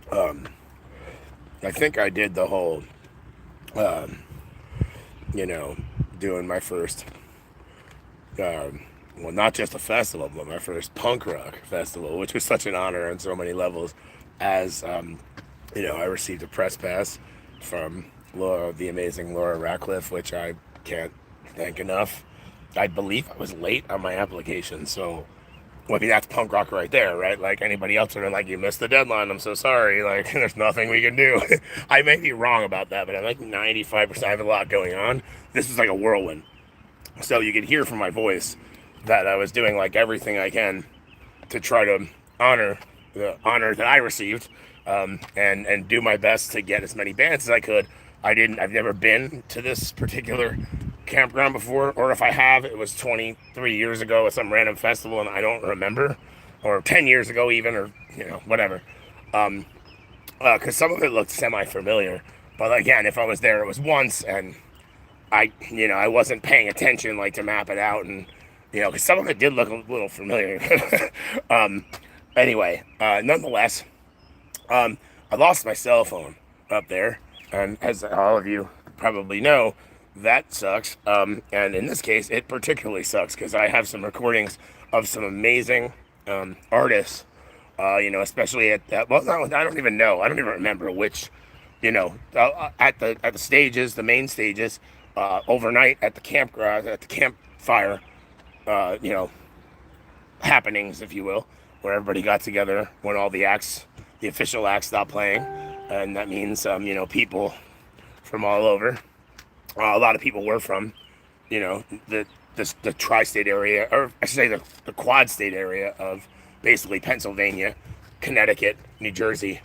Um, I think I did the whole, um, you know, doing my first, well, not just a festival, but my first punk rock festival, which was such an honor on so many levels. As I received a press pass from Laura, the amazing Laura Ratcliffe, which I can't thank enough. I believe I was late on my application, so well, I mean, that's punk rock right there, right? Like anybody else would have like, you missed the deadline. I'm so sorry. Like, there's nothing we can do. I may be wrong about that, but I'm like 95% I have a lot going on. This is like a whirlwind. So you could hear from my voice that I was doing like everything I can to try to honor the honor that I received, and do my best to get as many bands as I could. I've never been to this particular campground before, or if I have, it was 23 years ago at some random festival and I don't remember, or 10 years ago even, or whatever. Because some of it looked semi-familiar, but again, if I was there, it was once, and I wasn't paying attention like to map it out, and because some of it did look a little familiar. um, anyway, nonetheless, I lost my cell phone up there, and as all of you probably know, that sucks. And in this case, it particularly sucks because I have some recordings of some amazing artists. Especially well, no, I don't even know. I don't even remember which. At the stages, the main stages, overnight at the campground, at the campfire. Uh, you know, happenings, if you will, where everybody got together when all the official acts stopped playing, and that means people from all over. A lot of people were from, the tri-state area, or I should say the quad state area of basically Pennsylvania, Connecticut, New Jersey,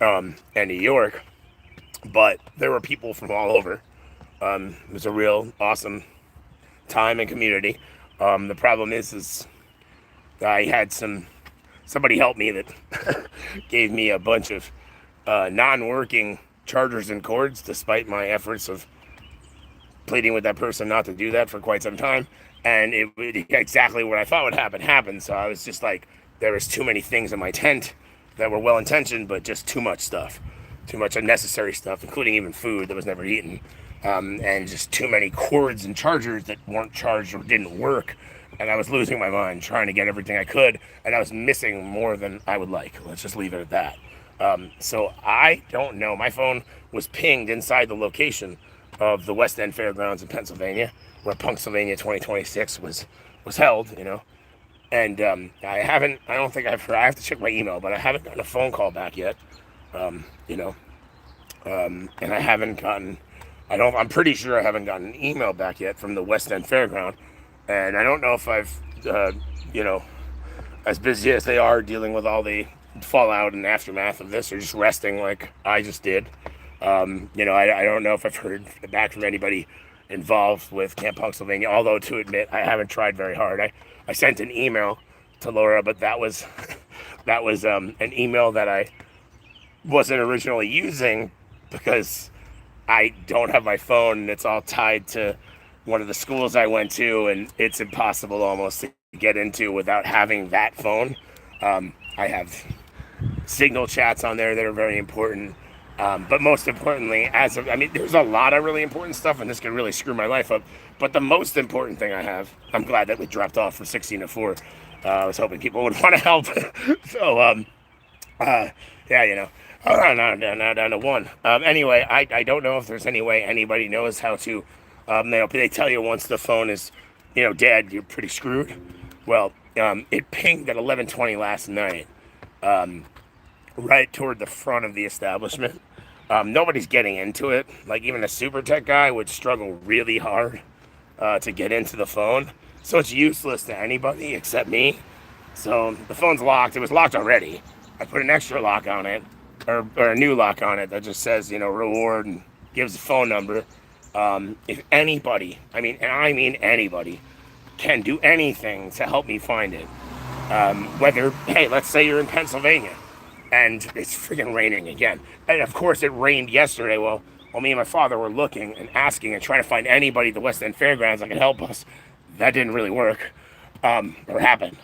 and New York. But there were people from all over. It was a real awesome time and community. The problem is I had somebody help me that gave me a bunch of non-working chargers and cords, despite my efforts of pleading with that person not to do that for quite some time. And exactly what I thought would happen happened. So I was just like, there was too many things in my tent that were well intentioned, but just too much stuff, too much unnecessary stuff, including even food that was never eaten, and just too many cords and chargers that weren't charged or didn't work. And I was losing my mind trying to get everything I could, and I was missing more than I would like. Let's just leave it at that. So I don't know. My phone was pinged inside the location of the West End Fairgrounds in Pennsylvania, where Punksylvania 2026 was held. And I don't think I have to check my email, but I haven't gotten a phone call back yet. Um, you know, and I'm pretty sure I haven't gotten an email back yet from the West End Fairground. And I don't know if you know, as busy as they are dealing with all the fallout and aftermath of this, or just resting like I just did. I don't know if I've heard back from anybody involved with Camp Punksylvania, although to admit, I haven't tried very hard. I sent an email to Laura, but that was that was an email that I wasn't originally using because I don't have my phone and it's all tied to one of the schools I went to, and it's impossible almost to get into without having that phone. I have signal chats on there that are very important. But most importantly, there's a lot of really important stuff, and this could really screw my life up. But the most important thing I have, I'm glad that we dropped off from 16 to 4. I was hoping people would want to help. So, yeah, oh, no, down to 1. Anyway, I don't know if there's any way anybody knows how to, they tell you once the phone is, dead, you're pretty screwed. Well, it pinged at 11:20 last night, right toward the front of the establishment. Nobody's getting into it. Like, even a super tech guy would struggle really hard to get into the phone. So it's useless to anybody except me. So the phone's locked. It was locked already. I put an extra lock on it, or a new lock on it that just says, reward, and gives a phone number. If anybody, and I mean anybody, can do anything to help me find it, hey, let's say you're in Pennsylvania and it's freaking raining again. And of course, it rained yesterday. Well, me and my father were looking and asking and trying to find anybody at the West End Fairgrounds that could help us. That didn't really work, or happen.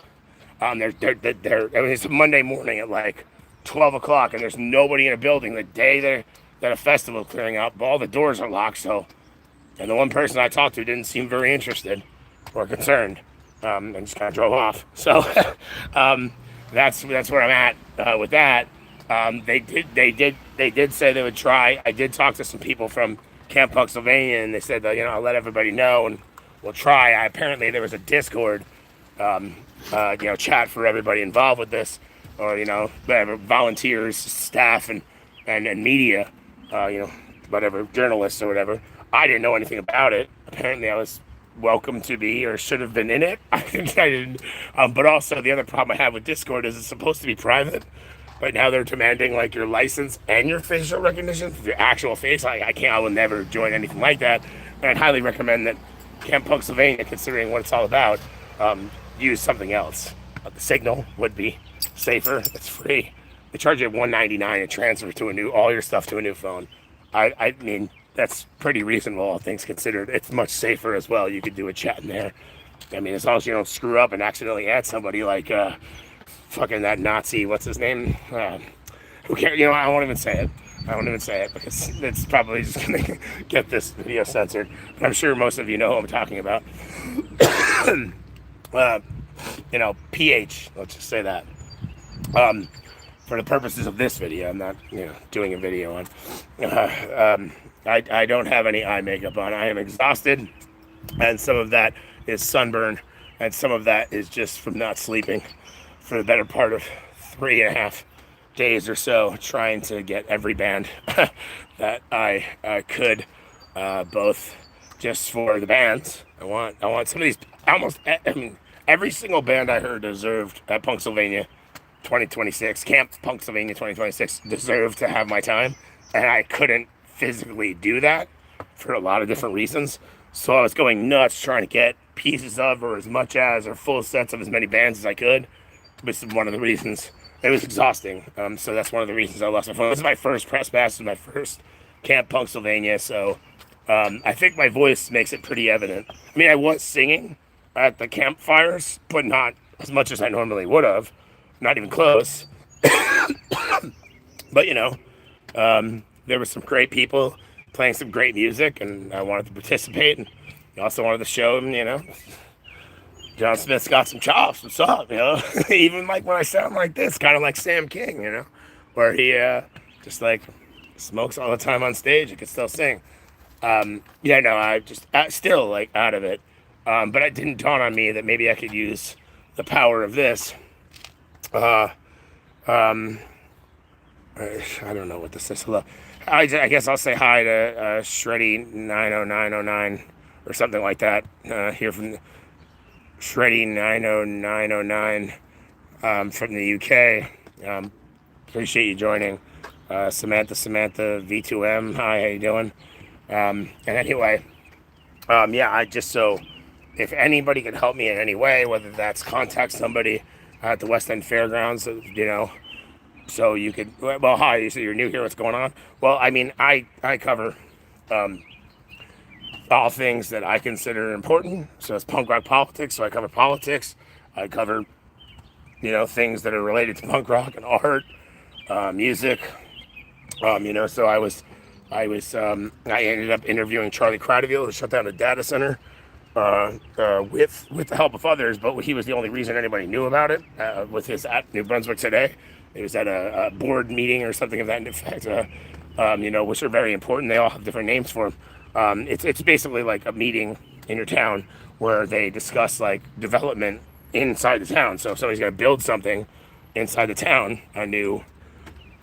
It's a Monday morning at like 12 o'clock and there's nobody in a building the day that a festival is clearing out. All the doors are locked, so. And the one person I talked to didn't seem very interested or concerned, and just kind of drove off. So that's where I'm at with that. They did say they would try. I did talk to some people from Camp Punksylvania, and they said that, I'll let everybody know and we'll try. Apparently there was a Discord, chat for everybody involved with this, or whatever, volunteers, staff, and media, whatever, journalists or whatever. I didn't know anything about it. Apparently I was welcome to be or should have been in it. I didn't. But also the other problem I have with Discord is it's supposed to be private, but now they're demanding like your license and your facial recognition, your actual face. I will never join anything like that. And I'd highly recommend that Camp Punksylvania, considering what it's all about, use something else. The Signal would be safer. It's free. They charge you $199 to transfer all your stuff to a new phone. I mean, that's pretty reasonable, all things considered. It's much safer as well. You could do a chat in there. I mean, as long as you don't screw up and accidentally add somebody like fucking that Nazi, what's his name? Who cares? I won't even say it because it's probably just going to get this video censored. But I'm sure most of you know who I'm talking about. PH, let's just say that. For the purposes of this video, I'm not, doing a video on. I don't have any eye makeup on. I am exhausted, and some of that is sunburn, and some of that is just from not sleeping for the better part of 3.5 days or so, trying to get every band that I could, both just for the bands. I want some of these, every single band I heard deserved at Punksylvania 2026, Camp Punksylvania 2026, deserved to have my time, and I couldn't physically do that for a lot of different reasons. So I was going nuts trying to get pieces of, or as much as, or full sets of as many bands as I could. This is one of the reasons. It was exhausting. So that's one of the reasons I lost my phone. This is my first press pass. This is my first Camp Punksylvania. So I think my voice makes it pretty evident. I mean, I was singing at the campfires, but not as much as I normally would have. Not even close. But, there were some great people playing some great music, and I wanted to participate, and I also wanted to show them, John Smith's got some chops, what's up, even like when I sound like this, kind of like Sam King, where he just like smokes all the time on stage and can still sing. I just still like out of it, but it didn't dawn on me that maybe I could use the power of this. I don't know what this is. I guess I'll say hi to Shreddy 90909 or something like that. Here from Shreddy 90909 from the UK. Appreciate you joining. Samantha V2M. Hi, how you doing? And anyway, if anybody can help me in any way, whether that's contact somebody at the West End Fairgrounds, so you could, hi, you say you're new here, what's going on? Well, I mean, I cover all things that I consider important. So it's punk rock politics, so I cover politics. I cover, things that are related to punk rock and art, music. So I ended up interviewing Charlie Cradaville, who shut down a data center with the help of others, but he was the only reason anybody knew about it, with his at New Brunswick Today. It was at a board meeting or something of that effect, which are very important. They all have different names for them. It's basically like a meeting in your town where they discuss like development inside the town. So if somebody's going to build something inside the town, a new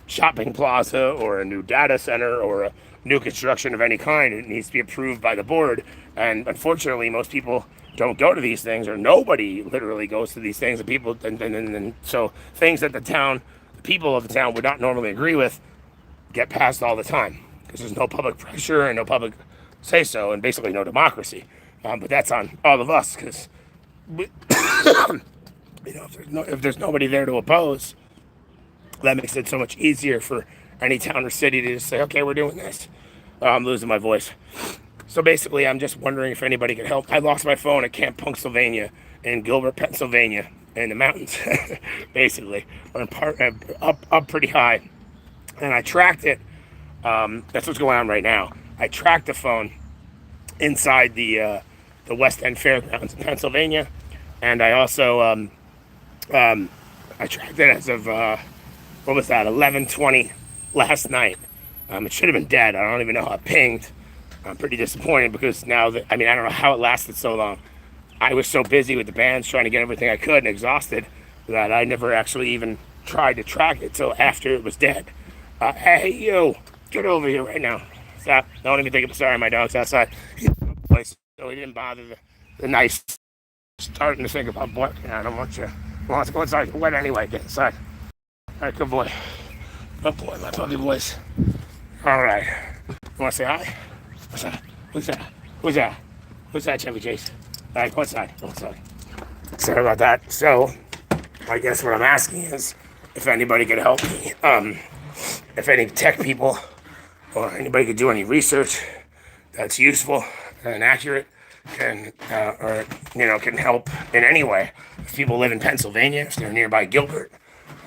shopping plaza or a new data center or a new construction of any kind, it needs to be approved by the board. And unfortunately, most people don't go to these things, or nobody literally goes to these things. And so things that the people of the town would not normally agree with get passed all the time because there's no public pressure and no public say so, and basically no democracy. But that's on all of us because if there's nobody there to oppose, that makes it so much easier for any town or city to just say, okay, we're doing this. I'm losing my voice. So basically, I'm just wondering if anybody can help. I lost my phone at Camp Punksylvania in Gilbert, Pennsylvania. in the mountains, basically, or in part, up pretty high. And I tracked it. That's what's going on right now. I tracked the phone inside the West End Fairgrounds in Pennsylvania, and I also I tracked it as of what was that, 11:20 last night. It should have been dead. I don't even know how it pinged. I'm pretty disappointed because now that, I mean, I don't know how it lasted so long. I was so busy with the bands trying to get everything I could and exhausted that I never actually even tried to track it till after it was dead. Hey, you, get over here right now. Stop. Don't even think I'm sorry. My dog's outside. He's in the place, so he didn't bother the nice. Starting to think about barking. I don't want you. Well, let's go inside. You're wet anyway. Get inside. All right, good boy. Good boy, my puppy boys. All right. You want to say hi? What's that? Who's that? Who's that? Who's that, Chevy Chase? All right, go inside. Go inside. Sorry about that. So, I guess what I'm asking is if anybody could help me. If any tech people or anybody could do any research that's useful and accurate can can help in any way. If people live in Pennsylvania, if they're nearby Gilbert,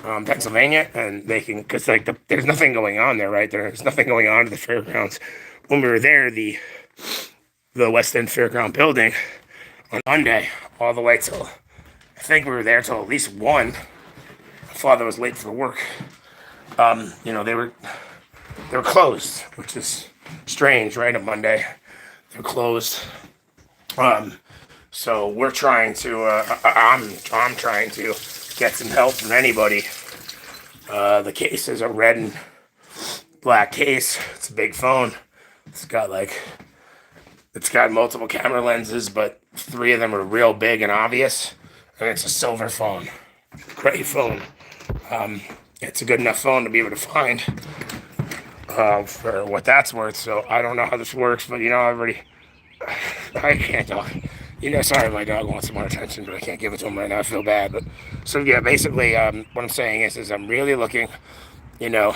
Pennsylvania, and they can, because there's nothing going on there, right? There's nothing going on at the fairgrounds. When we were there, the West End Fairground building on Monday, all the way till, I think we were there till at least 1. My father was late for work. They were closed, which is strange, right? On Monday, they're closed. So we're trying to. I'm trying to get some help from anybody. The case is a red and black case. It's a big phone. It's got multiple camera lenses, but 3 of them are real big and obvious. And it's a silver phone. Great phone. It's a good enough phone to be able to find for what that's worth. So I don't know how this works, but I can't talk. Sorry, my dog wants some more attention, but I can't give it to him right now. I feel bad. But so yeah, basically, what I'm saying is I'm really looking, yeah,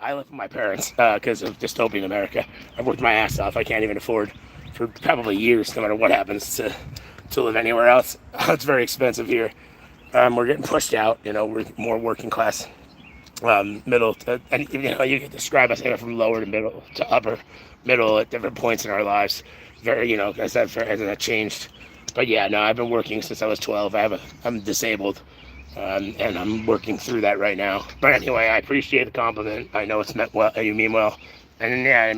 I live with my parents because of dystopian America. I've worked my ass off. I can't even afford for probably years, no matter what happens, to live anywhere else. It's very expensive here. We're getting pushed out. We're more working class, middle, and you can describe us from lower to middle to upper middle at different points in our lives. Very, as that changed. But yeah, no, I've been working since I was 12. I'm disabled, and I'm working through that right now. But anyway, I appreciate the compliment. I know it's meant well. You mean well, and yeah,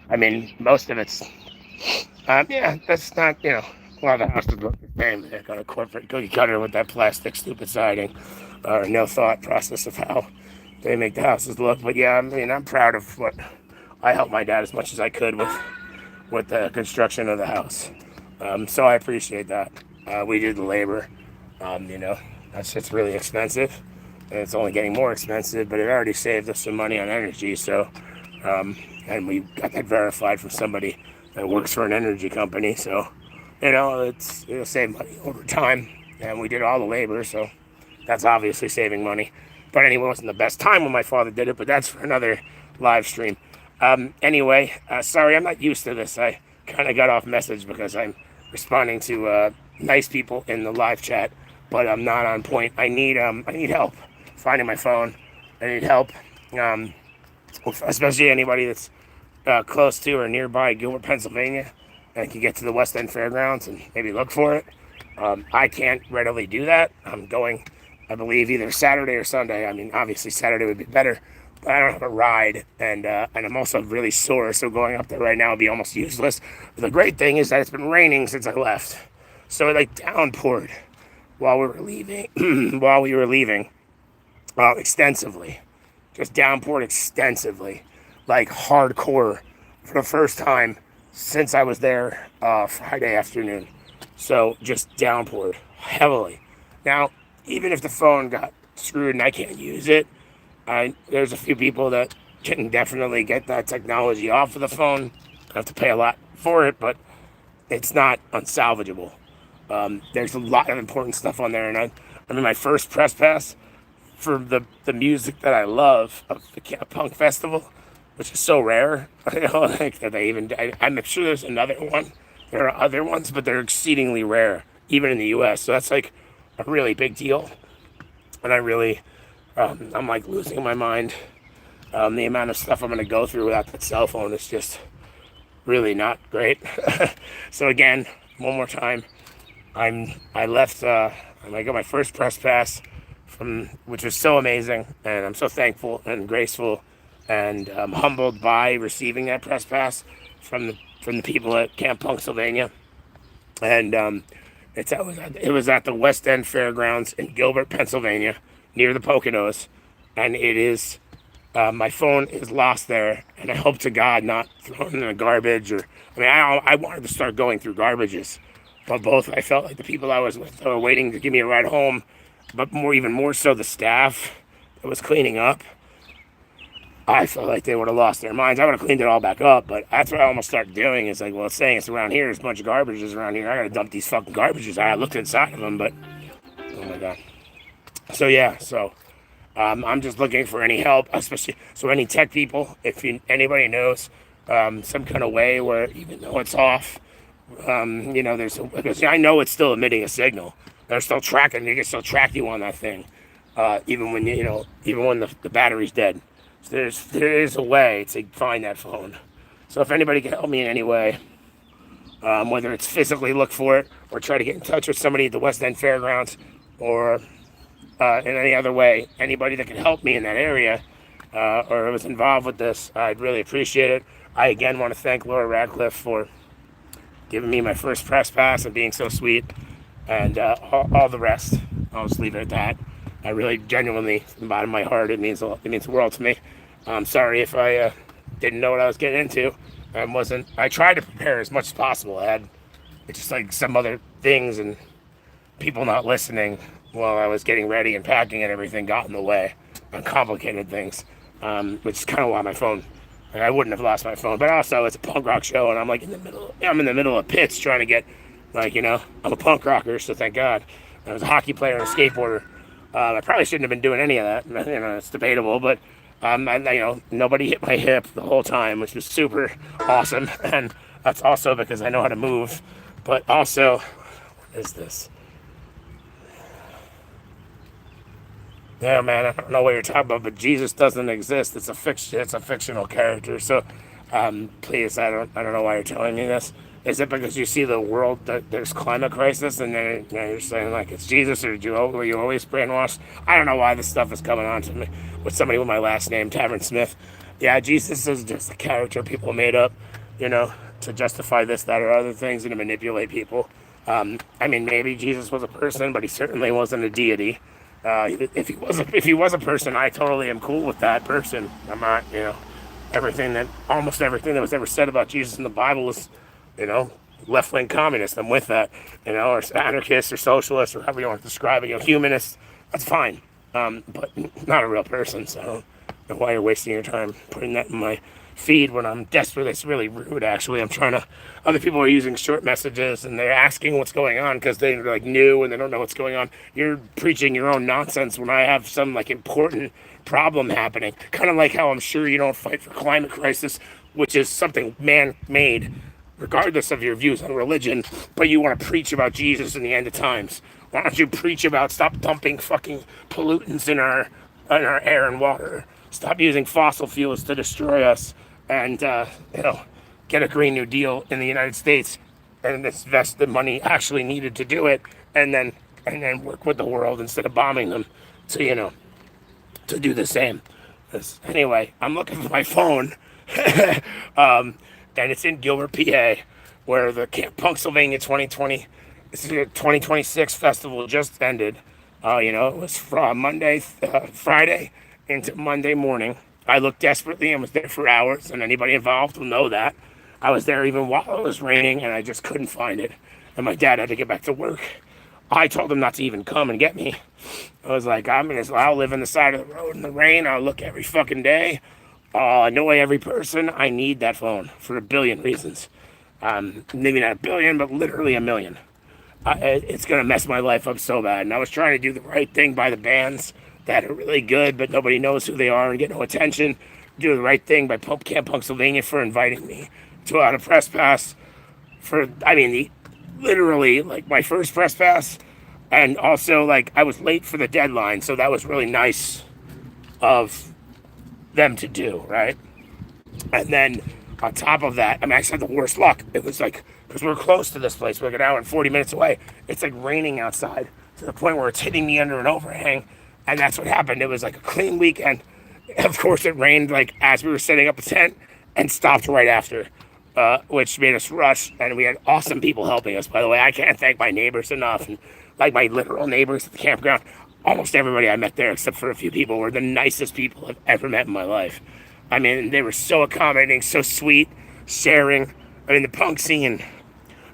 I mean, most of it's, yeah, that's not, a lot of the houses look the same. They got a corporate cookie cutter with that plastic stupid siding, or no thought process of how they make the houses look. But yeah, I'm proud of what I helped my dad as much as I could with the construction of the house. So I appreciate that. We did the labor. That's just really expensive, and it's only getting more expensive. But it already saved us some money on energy. So, and we got that verified from somebody that works for an energy company. So, it'll save money over time. And we did all the labor, so that's obviously saving money. But anyway, it wasn't the best time when my father did it, but that's for another live stream. Anyway, sorry, I'm not used to this. I kind of got off message because I'm responding to nice people in the live chat, but I'm not on point. I need help finding my phone. I need help, especially anybody that's close to or nearby Gilbert, Pennsylvania, and can get to the West End Fairgrounds and maybe look for it. I can't readily do that. I'm going, I believe, either Saturday or Sunday. I mean, obviously Saturday would be better, but I don't have a ride, and I'm also really sore, so going up there right now would be almost useless. But the great thing is that it's been raining since I left, so it downpoured while we were leaving. Extensively, just downpoured extensively, hardcore, for the first time since I was there Friday afternoon. So just downpoured heavily. Now, even if the phone got screwed and I can't use it, there's a few people that can definitely get that technology off of the phone. I have to pay a lot for it, but it's not unsalvageable. There's a lot of important stuff on there, and I mean, my first press pass for the music that I love of the punk festival, which is so rare. I don't think that I'm sure there's another one There are other ones, but they're exceedingly rare, even in the U.S. So that's like a really big deal. And I really, I'm like losing my mind. The amount of stuff I'm going to go through without that cell phone is just really not great. So again, one more time, I left. I got my first press pass from, which was so amazing, and I'm so thankful and graceful, and humbled by receiving that press pass from the people at Camp Punksylvania. And it was at the West End Fairgrounds in Gilbert, Pennsylvania, near the Poconos, and it is. My phone is lost there, and I hope to God not thrown in the garbage. Or I mean, I wanted to start going through garbages, but both I felt like the people I was with were waiting to give me a ride home, but even more so the staff that was cleaning up. I felt like they would have lost their minds. I would have cleaned it all back up, but that's what I almost started doing. It's like, well, it's saying it's around here. There's a bunch of garbages around here. I gotta dump these fucking garbages. I looked inside of them, but oh my God. So yeah, I'm just looking for any help, especially so any tech people. If anybody knows some kind of way where even though it's off, because I know it's still emitting a signal. They're still tracking. They can still track you on that thing, even when even when the battery's dead. So there is a way to find that phone. So if anybody can help me in any way, whether it's physically look for it or try to get in touch with somebody at the West End Fairgrounds, or in any other way, anybody that can help me in that area or was involved with this, I'd really appreciate it. I again want to thank Laura Radcliffe for giving me my first press pass and being so sweet, and all the rest. I'll just leave it at that. I really genuinely, from the bottom of my heart, it means the world to me. I'm sorry if I didn't know what I was getting into. I tried to prepare as much as possible. I had just like some other things and people not listening while I was getting ready and packing and everything got in the way on complicated things, which is kind of why my phone, like, I wouldn't have lost my phone. But also, it's a punk rock show, and I'm like I'm in the middle of pits trying to get, I'm a punk rocker, so thank God. I was a hockey player and a skateboarder. I probably shouldn't have been doing any of that. It's debatable, but nobody hit my hip the whole time, which was super awesome. And that's also because I know how to move. But also, what is this? Yeah, man, I don't know what you're talking about, but Jesus doesn't exist. It's a fiction. It's a fictional character. So, please, I don't know why you're telling me this. Is it because you see the world that there's climate crisis, and then you're saying like it's Jesus, or were you always brainwashed? I don't know why this stuff is coming on to me with somebody with my last name, Tavern Smith. Yeah, Jesus is just a character people made up, to justify this, that, or other things, and to manipulate people. I mean, maybe Jesus was a person, but he certainly wasn't a deity. If he was a person, I totally am cool with that person. I'm not, almost everything that was ever said about Jesus in the Bible is, left-wing communist. I'm with that, or anarchist or socialist or however you want to describe it. Humanist. That's fine, but not a real person. So I don't know why you're wasting your time putting that in my feed when I'm desperate. It's really rude, actually. Other people are using short messages and they're asking what's going on because they're like new and they don't know what's going on. You're preaching your own nonsense when I have some like important problem happening. Kind of like how I'm sure you don't fight for climate crisis, which is something man-made, regardless of your views on religion, but you want to preach about Jesus in the end of times. Why don't you preach about stop dumping fucking pollutants in our air and water? Stop using fossil fuels to destroy us, and get a Green New Deal in the United States and invest the money actually needed to do it, and then work with the world instead of bombing them to do the same. Anyway, I'm looking for my phone, and it's in Gilbert, PA, where the Camp Punksylvania 2026 festival just ended. It was from Friday into Monday morning. I looked desperately and was there for hours, and anybody involved will know that. I was there even while it was raining, and I just couldn't find it. And my dad had to get back to work. I told him not to even come and get me. I was like, I'll live on the side of the road in the rain. I'll look every fucking day. I'll annoy every person. I need that phone for a billion reasons. Maybe not a billion, but literally a million. It's going to mess my life up so bad. And I was trying to do the right thing by the bands that are really good, but nobody knows who they are and get no attention. Do the right thing by Camp Punksylvania for inviting me to out a press pass for, I mean, literally, like, my first press pass. And also, like, I was late for the deadline, so that was really nice of them to do, right? And then on top of that, I mean, I just had the worst luck. It was like, because we're close to this place, we're like an hour and 40 minutes away. It's like raining outside to the point where it's hitting me under an overhang. And that's what happened. It was like a clean weekend. Of course, it rained like as we were setting up a tent and stopped right after, which made us rush. And we had awesome people helping us, by the way. I can't thank my neighbors enough. And like my literal neighbors at the campground, almost everybody I met there, except for a few people, were the nicest people I've ever met in my life. I mean, they were so accommodating, so sweet, sharing. I mean, the punk scene,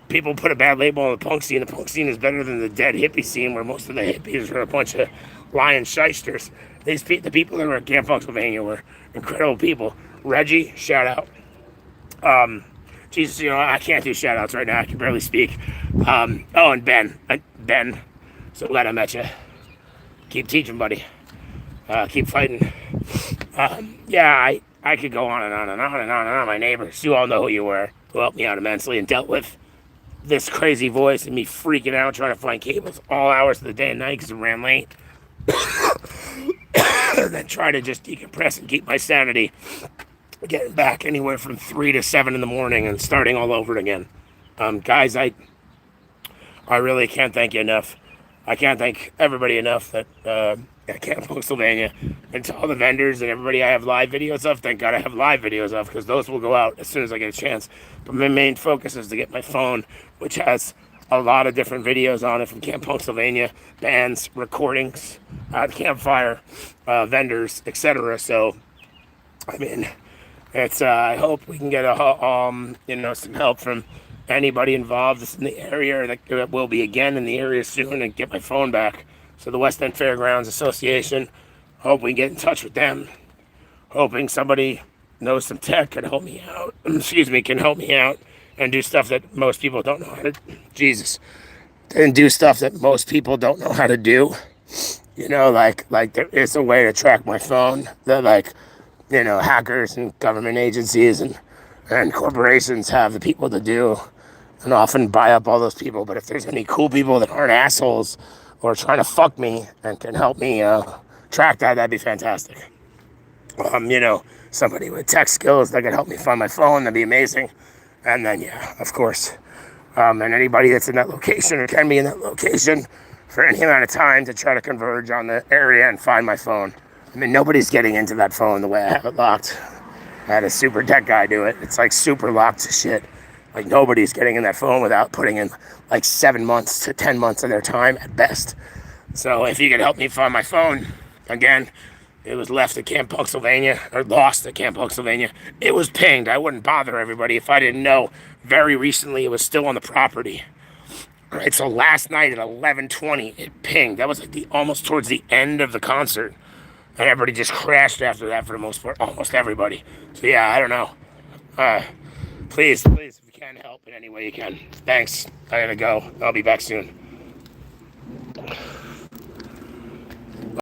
people put a bad label on the punk scene. The punk scene is better than the dead hippie scene, where most of the hippies are a bunch of lying shysters. The people that were at Camp Punksylvania were incredible people. Reggie, shout out. Jesus, you know, I can't do shout outs right now. I can barely speak. Oh, and Ben. Ben, so glad I met you. Keep teaching, buddy. Keep fighting. Yeah, I could go on and on and on and on and on. My neighbors, you all know who you were, who helped me out immensely and dealt with this crazy voice and me freaking out trying to find cables all hours of the day and night because it ran late. And then try to just decompress and keep my sanity. Getting back anywhere from 3 to 7 in the morning and starting all over again. Guys, I really can't thank you enough. I can't thank everybody enough that at Camp Punksylvania, and to all the vendors and everybody I have live videos of. Thank God I have live videos of, because those will go out as soon as I get a chance. But my main focus is to get my phone, which has a lot of different videos on it from Camp Punksylvania, bands, recordings, campfire, vendors, etc. So, I mean, it's I hope we can get some help from anybody involved that's in the area, that will be again in the area soon, and get my phone back. So the West End Fairgrounds Association, hope we can get in touch with them. Hoping somebody knows some tech can help me out. Can help me out and do stuff that most people don't know how to. And do stuff that most people don't know how to do. You know, like there is a way to track my phone that, like, you know, hackers and government agencies and corporations have the people to do, and often buy up all those people. But if there's any cool people that aren't assholes or trying to fuck me and can help me track that, that'd be fantastic. You know, somebody with tech skills that can help me find my phone, that'd be amazing. And then, yeah, of course, and anybody that's in that location or can be in that location for any amount of time to try to converge on the area and find my phone. I mean, nobody's getting into that phone the way I have it locked. I had a super tech guy do it. It's like super locked to shit. Like, nobody's getting in that phone without putting in like 7 months to 10 months of their time at best. So if you could help me find my phone, again, it was left at Camp Punksylvania, or lost at Camp Punksylvania. It was pinged. I wouldn't bother everybody if I didn't know. Very recently, it was still on the property. All right, so last night at 11:20, it pinged. That was like almost towards the end of the concert. And everybody just crashed after that for the most part, almost everybody. So yeah, I don't know. Please, if you can help in any way you can. Thanks. I gotta go. I'll be back soon.